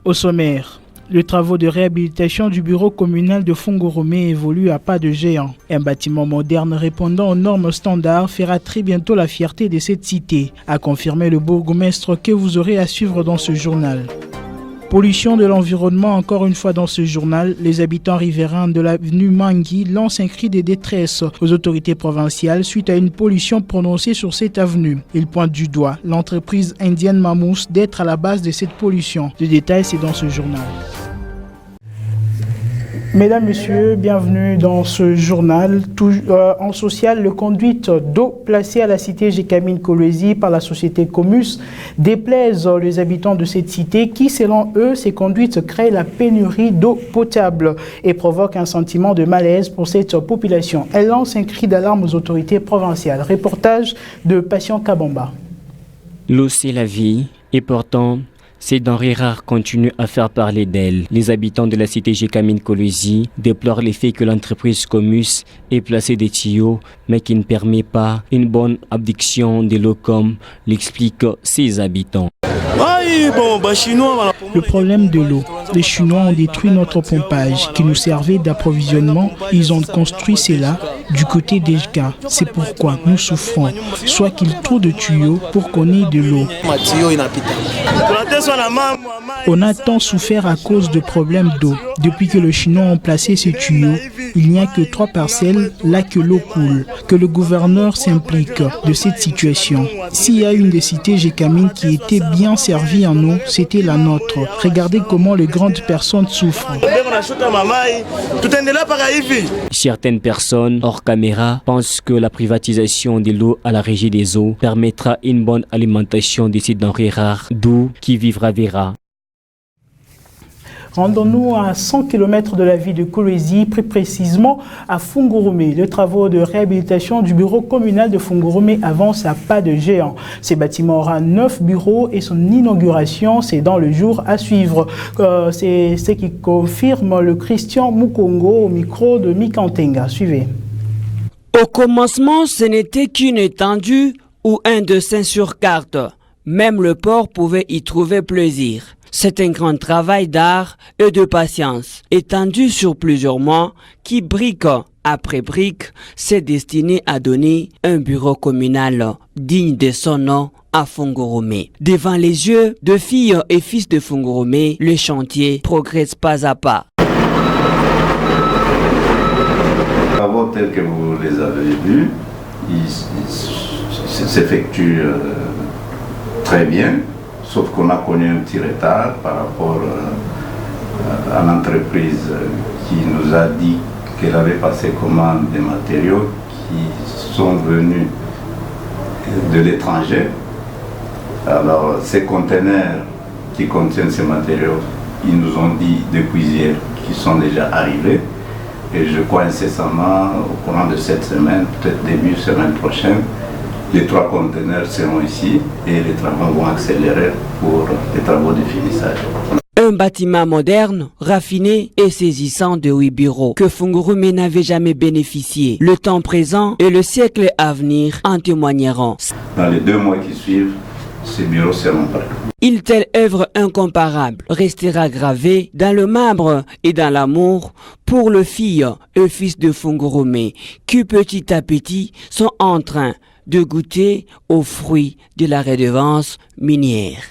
Au sommaire, les travaux de réhabilitation du bureau communal de Fungurumé évoluent à pas de géant. Un bâtiment moderne répondant aux normes standards fera très bientôt la fierté de cette cité, a confirmé le bourgmestre que vous aurez à suivre dans ce journal. Pollution de l'environnement encore une fois dans ce journal. Les habitants riverains de l'avenue Mangui lancent un cri de détresse aux autorités provinciales suite à une pollution prononcée sur cette avenue. Ils pointent du doigt l'entreprise indienne Mammoth d'être à la base de cette pollution. Le détail, c'est dans ce journal. Mesdames, Messieurs, bienvenue dans ce journal. En social, le conduite d'eau placé à la cité Gécamine Kolwezi par la société Comus déplaise les habitants de cette cité qui, selon eux, ces conduites créent la pénurie d'eau potable et provoquent un sentiment de malaise pour cette population. Elle lance un cri d'alarme aux autorités provinciales. Reportage de Patient Kabamba. L'eau, c'est la vie et pourtant, ces denrées rares continuent à faire parler d'elles. Les habitants de la cité Gécamine Kolwezi déplorent le fait que l'entreprise Comus ait placé des tuyaux, mais qui ne permet pas une bonne abdiction de l'eau comme l'expliquent ses habitants. Le problème de l'eau. Les Chinois ont détruit notre pompage qui nous servait d'approvisionnement. Ils ont construit cela du côté d'Ejka. C'est pourquoi nous souffrons. Soit qu'ils trouvent de tuyaux pour qu'on ait de l'eau. On a tant souffert à cause de problèmes d'eau. Depuis que les Chinois ont placé ces tuyaux, il n'y a que 3 parcelles là que l'eau coule. Que le gouverneur s'implique de cette situation. S'il y a une des cités Gécamine qui était bien servie en eau, c'était la nôtre. Regardez comment les grandes personnes souffrent. Certaines personnes, hors caméra, pensent que la privatisation de l'eau à la régie des eaux permettra une bonne alimentation des sites denrées rares, d'où qui vivra verra. Rendons-nous à 100 km de la ville de Kolwezi, plus précisément à Fungurumé. Les travaux de réhabilitation du bureau communal de Fungurumé avancent à pas de géant. Ce bâtiment aura 9 bureaux et son inauguration, c'est dans le jour à suivre. C'est ce qui confirme le Christian Mukongo au micro de Mikantenga. Suivez. Au commencement, ce n'était qu'une étendue ou un dessin sur carte. Même le port pouvait y trouver plaisir. C'est un grand travail d'art et de patience, étendu sur plusieurs mois, qui brique après brique, s'est destiné à donner un bureau communal digne de son nom à Fungurumé. Devant les yeux de filles et fils de Fungurumé, le chantier progresse pas à pas. Les travaux tels que vous les avez vus, ils s'effectuent très bien. Sauf qu'on a connu un petit retard par rapport à l'entreprise qui nous a dit qu'elle avait passé commande des matériaux qui sont venus de l'étranger. Alors ces conteneurs qui contiennent ces matériaux, ils nous ont dit depuis hier qu'ils sont déjà arrivés. Et je crois incessamment, au courant de cette semaine, peut-être début semaine prochaine, les 3 conteneurs seront ici et les travaux vont accélérer pour les travaux de finissage. Un bâtiment moderne, raffiné et saisissant de 8 bureaux que Fungurumé n'avait jamais bénéficié. Le temps présent et le siècle à venir en témoigneront. Dans les 2 mois qui suivent, ces bureaux seront prêts. Une telle œuvre incomparable restera gravée dans le marbre et dans l'amour pour le fils et fils de Fungurumé qui petit à petit sont en train de goûter aux fruits de la redevance minière.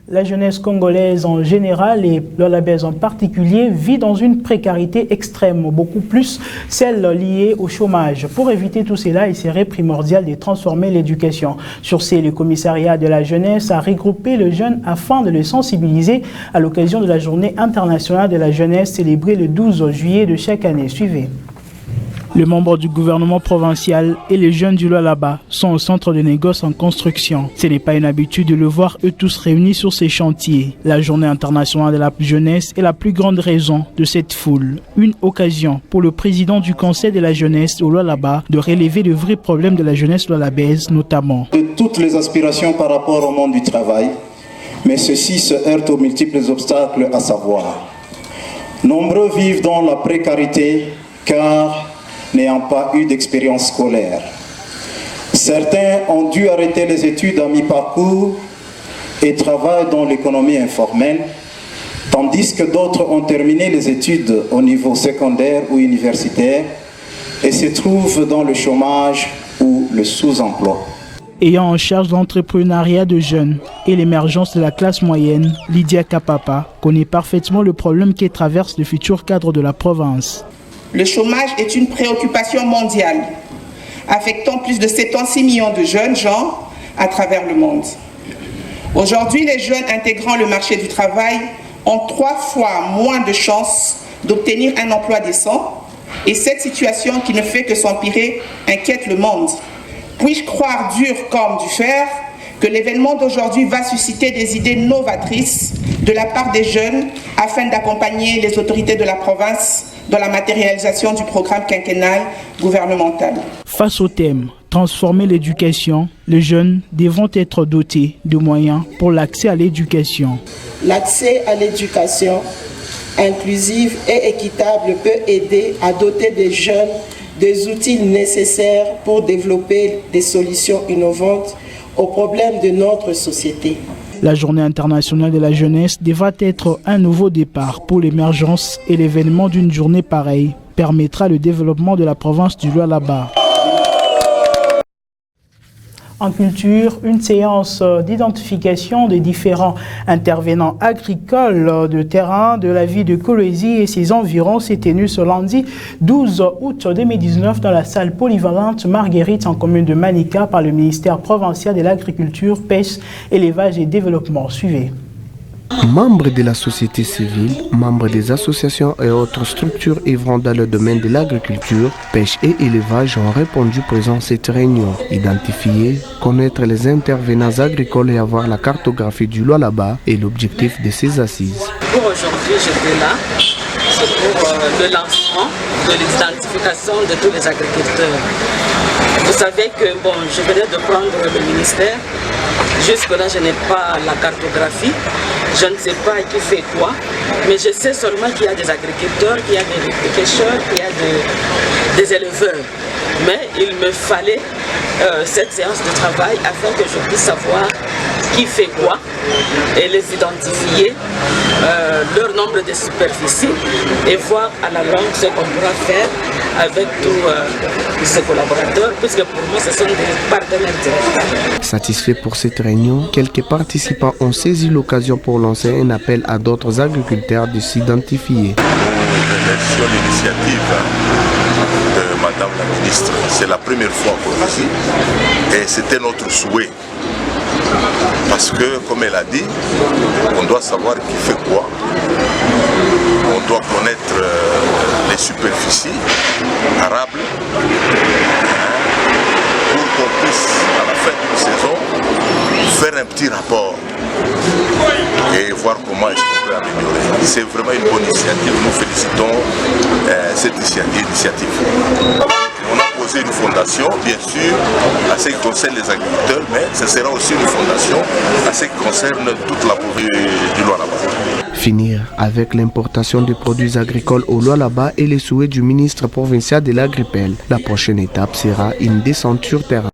La jeunesse congolaise en général et l'Olabès en particulier vit dans une précarité extrême, beaucoup plus celle liée au chômage. Pour éviter tout cela, il serait primordial de transformer l'éducation. Sur ce, le commissariat de la jeunesse a regroupé les jeunes afin de les sensibiliser à l'occasion de la journée internationale de la jeunesse célébrée le 12 juillet de chaque année. Suivez. Les membres du gouvernement provincial et les jeunes du Lualaba sont au centre de négoce en construction. Ce n'est pas une habitude de le voir eux tous réunis sur ces chantiers. La journée internationale de la jeunesse est la plus grande raison de cette foule. Une occasion pour le président du conseil de la jeunesse au Lualaba de relever de vrais problèmes de la jeunesse lualabaise notamment. De toutes les aspirations par rapport au monde du travail, mais ceci se heurte aux multiples obstacles à savoir. Nombreux vivent dans la précarité car n'ayant pas eu d'expérience scolaire. Certains ont dû arrêter les études à mi-parcours et travaillent dans l'économie informelle, tandis que d'autres ont terminé les études au niveau secondaire ou universitaire et se trouvent dans le chômage ou le sous-emploi. Ayant en charge l'entrepreneuriat de jeunes et l'émergence de la classe moyenne, Lydia Kapapa connaît parfaitement le problème qui traverse le futur cadre de la province. Le chômage est une préoccupation mondiale, affectant plus de 76 millions de jeunes gens à travers le monde. Aujourd'hui, les jeunes intégrant le marché du travail ont 3 fois moins de chances d'obtenir un emploi décent et cette situation qui ne fait que s'empirer inquiète le monde. Puis-je croire dur comme du fer que l'événement d'aujourd'hui va susciter des idées novatrices de la part des jeunes afin d'accompagner les autorités de la province dans la matérialisation du programme quinquennal gouvernemental. Face au thème « Transformer l'éducation », les jeunes devront être dotés de moyens pour l'accès à l'éducation. L'accès à l'éducation inclusive et équitable peut aider à doter des jeunes des outils nécessaires pour développer des solutions innovantes aux problèmes de notre société. La Journée internationale de la jeunesse devra être un nouveau départ pour l'émergence et l'événement d'une journée pareille permettra le développement de la province du Lualaba. En culture, une séance d'identification des différents intervenants agricoles de terrain de la ville de Kolwezi et ses environs s'est tenue ce lundi 12 août 2019 dans la salle polyvalente Marguerite en commune de Manika par le ministère provincial de l'Agriculture, Pêche, Élevage et Développement. Suivez. Membres de la société civile, membres des associations et autres structures œuvrant dans le domaine de l'agriculture, pêche et élevage ont répondu présent à cette réunion. Identifier, connaître les intervenants agricoles et avoir la cartographie du Lualaba est l'objectif de ces assises. Pour aujourd'hui, j'étais là, c'est pour le lancement de l'identification de tous les agriculteurs. Vous savez que je venais de prendre le ministère. Jusque-là, je n'ai pas la cartographie. Je ne sais pas qui fait quoi, mais je sais seulement qu'il y a des agriculteurs, qu'il y a des pêcheurs, qu'il y a des éleveurs. Mais il me fallait cette séance de travail afin que je puisse savoir qui fait quoi et les identifier, leur nombre de superficies et voir à la longue ce qu'on pourra faire avec tous ces collaborateurs, puisque pour moi ce sont des partenaires directs. Satisfait pour cette réunion, quelques participants ont saisi l'occasion pour lancer un appel à d'autres agriculteurs de s'identifier. Nous remercions l'initiative de Madame la Ministre. C'est la première fois qu'on ici et c'était notre souhait. Parce que, comme elle a dit, on doit savoir qui fait quoi. On doit connaître les superficies arables pour qu'on puisse, à la fin d'une saison, faire un petit rapport et voir comment est-ce qu'on peut améliorer. C'est vraiment une bonne initiative. Nous félicitons cette initiative. On a posé une fondation, bien sûr, à ce qui concerne les agriculteurs, mais ce sera aussi une fondation à ce qui concerne toute la population du Lualaba. Finir avec l'importation de produits agricoles au Lualaba et les souhaits du ministre provincial de l'Agripel. La prochaine étape sera une descente sur terrain.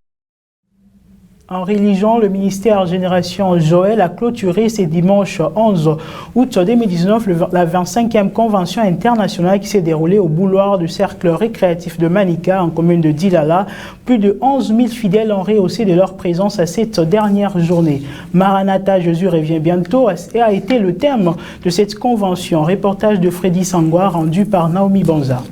En religion, le ministère Génération Joël a clôturé ce dimanche 11 août 2019 la 25e convention internationale qui s'est déroulée au boulevard du cercle récréatif de Manika en commune de Dilala. Plus de 11 000 fidèles ont rehaussé de leur présence à cette dernière journée. Maranatha, Jésus revient bientôt a été le thème de cette convention. Reportage de Freddy Sangwa rendu par Naomi Banza.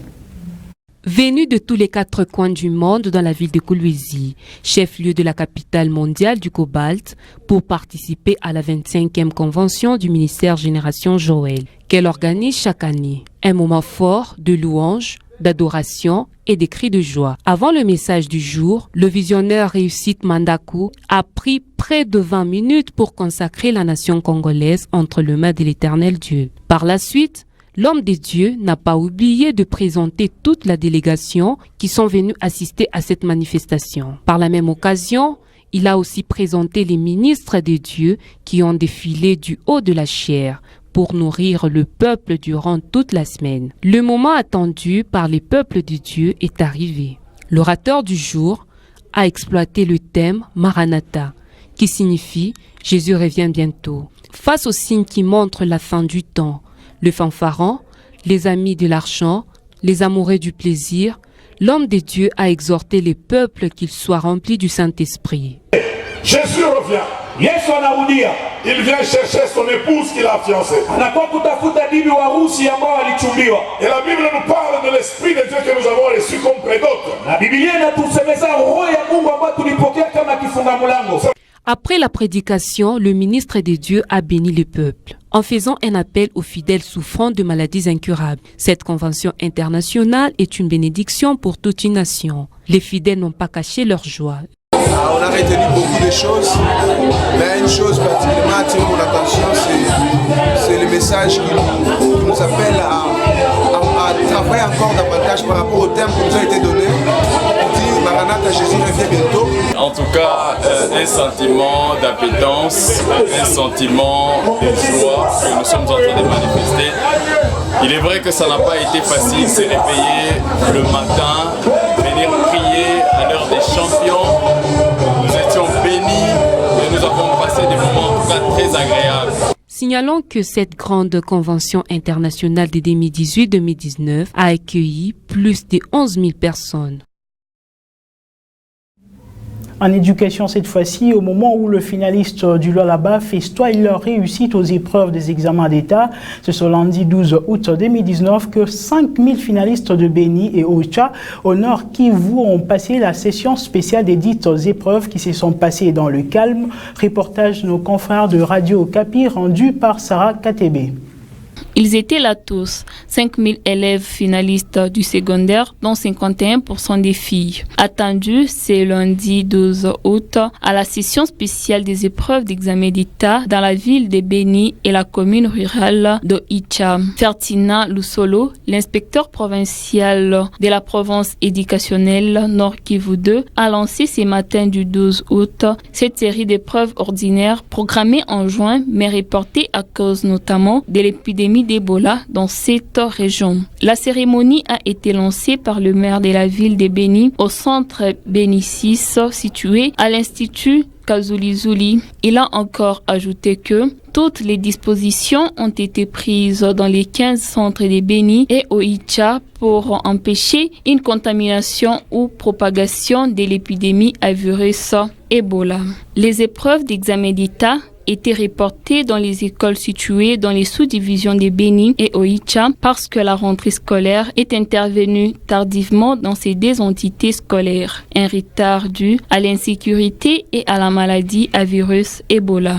Venus de tous les 4 coins du monde dans la ville de Kolwezi, chef-lieu de la capitale mondiale du cobalt, pour participer à la 25e convention du ministère Génération Joël, qu'elle organise chaque année. Un moment fort de louange, d'adoration et des cris de joie. Avant le message du jour, le visionnaire Réussite Mandakou a pris près de 20 minutes pour consacrer la nation congolaise entre les mains de l'Éternel Dieu. Par la suite, l'homme de Dieu n'a pas oublié de présenter toute la délégation qui sont venus assister à cette manifestation. Par la même occasion, il a aussi présenté les ministres de Dieu qui ont défilé du haut de la chaire pour nourrir le peuple durant toute la semaine. Le moment attendu par les peuples de Dieu est arrivé. L'orateur du jour a exploité le thème Maranatha, qui signifie « Jésus revient bientôt ». Face aux signes qui montrent la fin du temps, le fanfaron, les amis de l'argent, les amoureux du plaisir, l'homme de Dieu a exhorté les peuples qu'ils soient remplis du Saint-Esprit. Jésus revient. Il vient chercher son épouse qu'il a fiancée. Et la Bible nous parle de l'Esprit de Dieu que nous avons reçu comme prédote. Après la prédication, le ministre de Dieu a béni le peuple en faisant un appel aux fidèles souffrant de maladies incurables. Cette convention internationale est une bénédiction pour toute une nation. Les fidèles n'ont pas caché leur joie. On a retenu beaucoup de choses, mais une chose particulièrement attire mon attention, c'est le message qui nous appelle à travailler encore davantage par rapport au terme qui nous a été donné. On dit Maranatha, Jésus revient bientôt. En tout cas, un sentiment d'appétence, un sentiment de joie que nous sommes en train de manifester. Il est vrai que ça n'a pas été facile, se réveiller le matin, venir prier à l'heure des champions. Nous étions bénis et nous avons passé des moments en tout cas très agréables. Signalons que cette grande convention internationale de 2018-2019 a accueilli plus de 11 000 personnes. En éducation cette fois-ci, au moment où le finaliste du Lualaba festoie leur réussite aux épreuves des examens d'État, c'est ce lundi 12 août 2019 que 5000 finalistes de Béni et Ocha au Nord Kivu ont passé la session spéciale des dites épreuves qui se sont passées dans le calme. Reportage de nos confrères de Radio Okapi rendu par Sarah Katebe. Ils étaient là tous, 5000 élèves finalistes du secondaire, dont 51% des filles. Attendus, c'est lundi 12 août, à la session spéciale des épreuves d'examen d'État dans la ville de Béni et la commune rurale de Icha. Ferdinand Lusolo, l'inspecteur provincial de la province éducationnelle Nord Kivu 2, a lancé ce matin du 12 août cette série d'épreuves ordinaires programmées en juin, mais reportées à cause notamment de l'épidémie d'Ebola dans cette région. La cérémonie a été lancée par le maire de la ville de Béni au centre Béni 6 situé à l'Institut Kazuli-Zuli. Il a encore ajouté que toutes les dispositions ont été prises dans les 15 centres de Béni et Oicha pour empêcher une contamination ou propagation de l'épidémie à virus Ebola. Les épreuves d'examen d'État étaient reportées dans les écoles situées dans les sous-divisions de Béni et Oicha parce que la rentrée scolaire est intervenue tardivement dans ces deux entités scolaires. Un retard dû à l'insécurité et à la maladie à virus Ebola.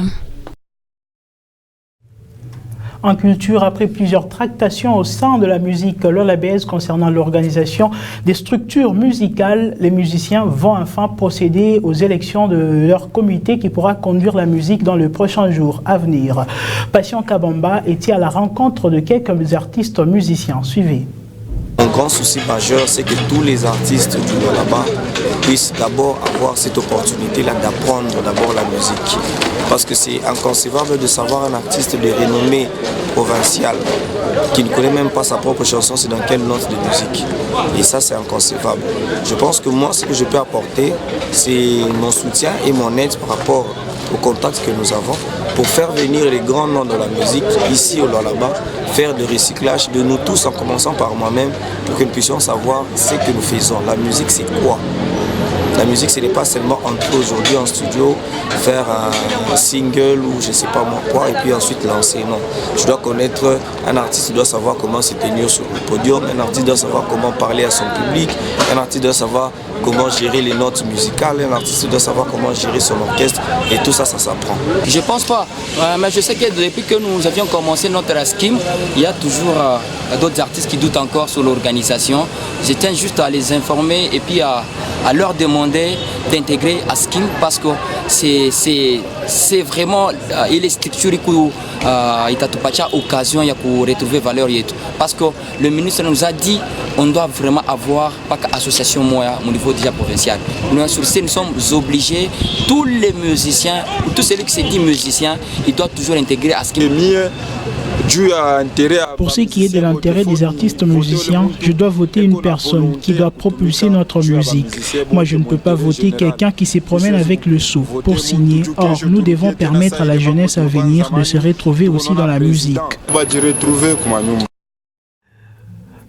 En culture, après plusieurs tractations au sein de la musique lualabaise concernant l'organisation des structures musicales, les musiciens vont enfin procéder aux élections de leur comité qui pourra conduire la musique dans les prochains jours à venir. Patient Kabamba était à la rencontre de quelques artistes musiciens. Suivez. Mon grand souci majeur, c'est que tous les artistes du Lualaba puissent d'abord avoir cette opportunité-là d'apprendre d'abord la musique. Parce que c'est inconcevable de savoir un artiste de renommée provinciale qui ne connaît même pas sa propre chanson, c'est dans quelle note de musique. Et ça, c'est inconcevable. Je pense que moi, ce que je peux apporter, c'est mon soutien et mon aide par rapport au contact que nous avons pour faire venir les grands noms de la musique ici au Lualaba, faire du recyclage de nous tous en commençant par moi-même pour que nous puissions savoir ce que nous faisons. La musique, c'est quoi? La musique, ce n'est pas seulement entrer aujourd'hui en studio, faire un single ou je ne sais pas moi quoi, et puis ensuite lancer. Non, je dois connaître un artiste, doit savoir comment se tenir sur le podium, un artiste doit savoir comment parler à son public, un artiste doit savoir comment gérer les notes musicales, un artiste doit savoir comment gérer son orchestre, et tout ça, ça s'apprend. Je ne pense pas, mais je sais que depuis que nous avions commencé notre scheme, il y a toujours d'autres artistes qui doutent encore sur l'organisation. Je tiens juste à les informer et puis à leur demander d'intégrer à Skim parce que c'est vraiment il est structuré pour itatupatia occasion ya pour retrouver valeur yetu parce que le ministre nous a dit on doit vraiment avoir pas qu'association moya au niveau déjà provincial. Nous sommes obligés, tous les musiciens, tous ceux qui se disent musiciens, ils doivent toujours intégrer à Skim. dû à intérêt. Pour ce qui est de l'intérêt des artistes musiciens, je dois voter une personne qui doit propulser notre musique. Moi, je ne peux pas voter quelqu'un qui se promène avec le sceau pour signer. Or, nous devons permettre à la jeunesse à venir de se retrouver aussi dans la musique.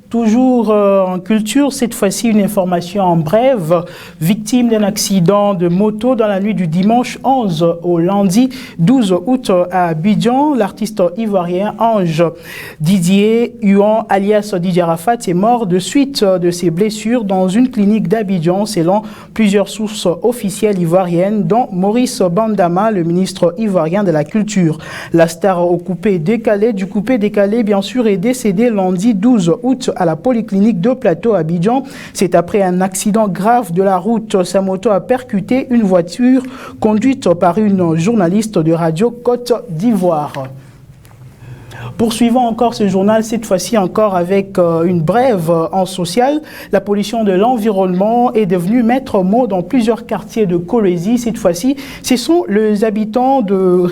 Toujours en culture, cette fois-ci une information en brève. Victime d'un accident de moto dans la nuit du dimanche 11 au lundi 12 août à Abidjan, l'artiste ivoirien Ange Didier Huon alias Didier Arafat est mort de suite de ses blessures dans une clinique d'Abidjan selon plusieurs sources officielles ivoiriennes dont Maurice Bandama, le ministre ivoirien de la Culture. La star au coupé décalé bien sûr est décédée lundi 12 août à la polyclinique de Plateau à Abidjan. C'est après un accident grave de la route. Sa moto a percuté une voiture conduite par une journaliste de Radio Côte d'Ivoire. Poursuivons encore ce journal, cette fois-ci encore avec une brève en social. La pollution de l'environnement est devenue maître mot dans plusieurs quartiers de Kolwezi. Cette fois-ci, ce sont les habitants de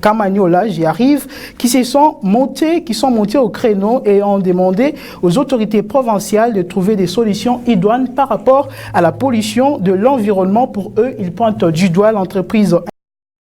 Kamanyola, j'y arrive, qui sont montés au créneau et ont demandé aux autorités provinciales de trouver des solutions idoines par rapport à la pollution de l'environnement. Pour eux, ils pointent du doigt l'entreprise